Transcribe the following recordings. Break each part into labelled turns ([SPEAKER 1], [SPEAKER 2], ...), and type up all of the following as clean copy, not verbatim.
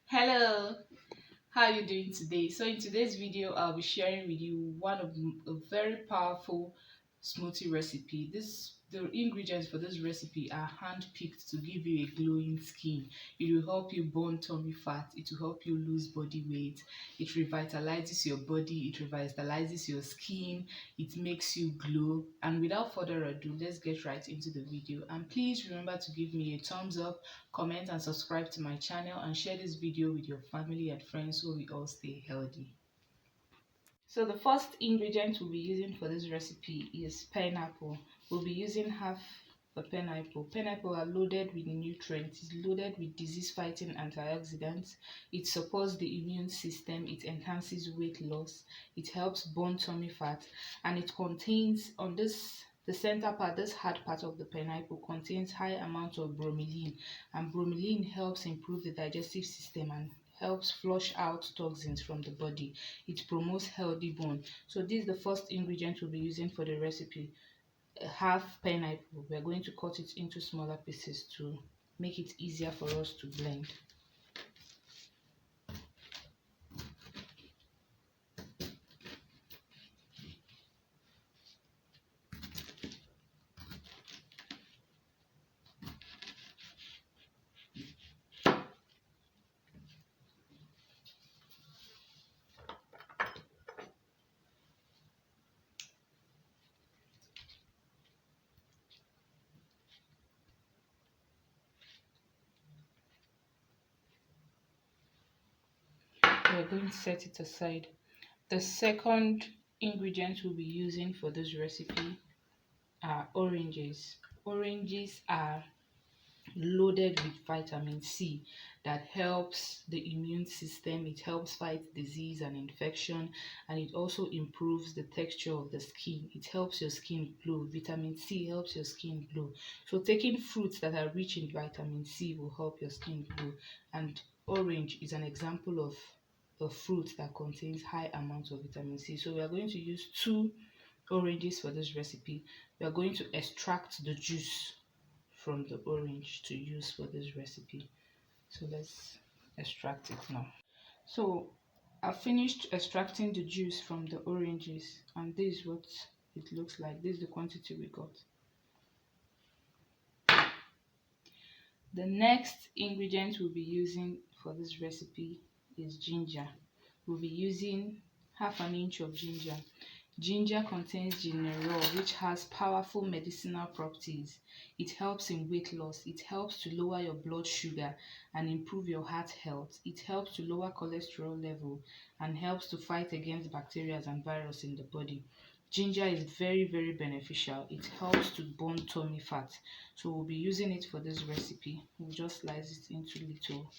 [SPEAKER 1] Hello, how are you doing today? So in today's video, I'll be sharing with you one of a very powerful smoothie recipe. The ingredients for this recipe are hand-picked to give you a glowing skin. It will help you burn tummy fat. It will help you lose body weight. It revitalizes your body. It revitalizes your skin. It makes you glow. And without further ado, let's get right into the video. And please remember to give me a thumbs up, comment and subscribe to my channel, and share this video with your family and friends so we all stay healthy. So the first ingredient we'll be using for this recipe is pineapple. We'll be using half the pineapple. Pineapple are loaded with nutrients. It's loaded with disease-fighting antioxidants. It supports the immune system. It enhances weight loss. It helps burn tummy fat, and it contains the center part, this hard part of the pineapple contains high amounts of bromelain, and bromelain helps improve the digestive system and helps flush out toxins from the body. It promotes healthy bone. So this is the first ingredient we'll be using for the recipe. Half pineapple. We're going to cut it into smaller pieces to make it easier for us to blend. We're going to set it aside. The second ingredient we'll be using for this recipe are oranges. Oranges are loaded with vitamin C that helps the immune system. It helps fight disease and infection, and it also improves the texture of the skin. It helps your skin glow. Vitamin C helps your skin glow. So taking fruits that are rich in vitamin C will help your skin glow, and orange is an example of a fruit that contains high amounts of vitamin C. So we are going to use 2 oranges for this recipe. We are going to extract the juice from the orange to use for this recipe. So let's extract it now. So I've finished extracting the juice from the oranges, and this is what it looks like. This is the quantity we got. The next ingredient we'll be using for this recipe is ginger. We'll be using half an inch of ginger. Ginger contains gingerol, which has powerful medicinal properties. It helps in weight loss. It helps to lower your blood sugar and improve your heart health. It helps to lower cholesterol level and helps to fight against bacteria and viruses in the body. Ginger is very beneficial. It helps to burn tummy fat. So we'll be using it for this recipe. We'll just slice it into little.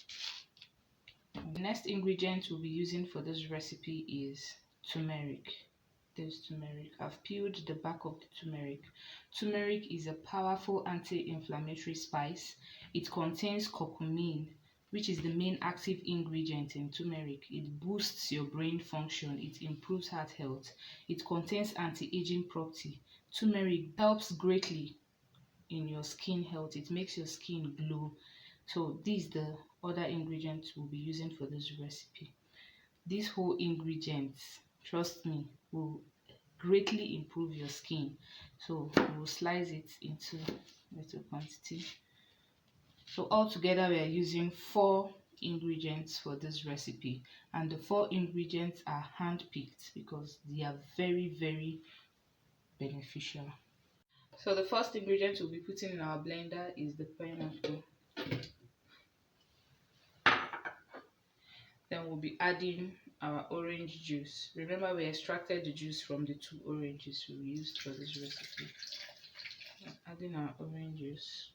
[SPEAKER 1] The next ingredient we'll be using for this recipe is turmeric. There's turmeric. I've peeled the back of the turmeric. Turmeric is a powerful anti-inflammatory spice. It contains curcumin, which is the main active ingredient in turmeric. It boosts your brain function. It improves heart health. It contains anti-aging property. Turmeric helps greatly in your skin health. It makes your skin glow. So these are the other ingredients we'll be using for this recipe. These whole ingredients, trust me, will greatly improve your skin. So we'll slice it into little quantity. So altogether we are using 4 ingredients for this recipe, and the 4 ingredients are hand-picked because they are very beneficial. So the first ingredient we'll be putting in our blender is the pineapple. Then we'll be adding our orange juice. Remember, we extracted the juice from the 2 oranges we used for this recipe. Adding our orange juice.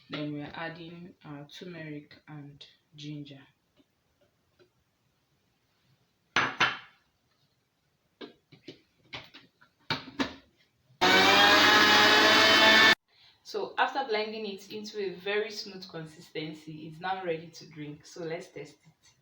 [SPEAKER 1] Then we're adding our turmeric and ginger. So after blending it into a very smooth consistency, it's now ready to drink. So let's test it.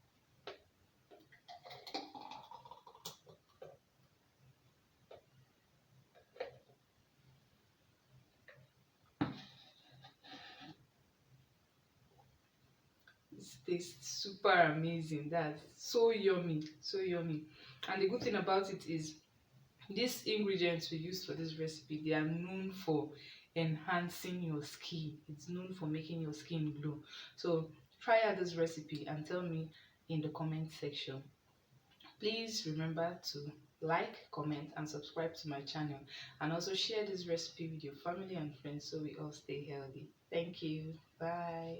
[SPEAKER 1] It tastes super amazing. That's so yummy, so yummy. And the good thing about it is these ingredients we use for this recipe, they are known for enhancing your skin. It's known for making your skin glow. So try out this recipe and tell me in the comment section. Please remember to like, comment, and subscribe to my channel, and also share this recipe with your family and friends so we all stay healthy. Thank you. Bye.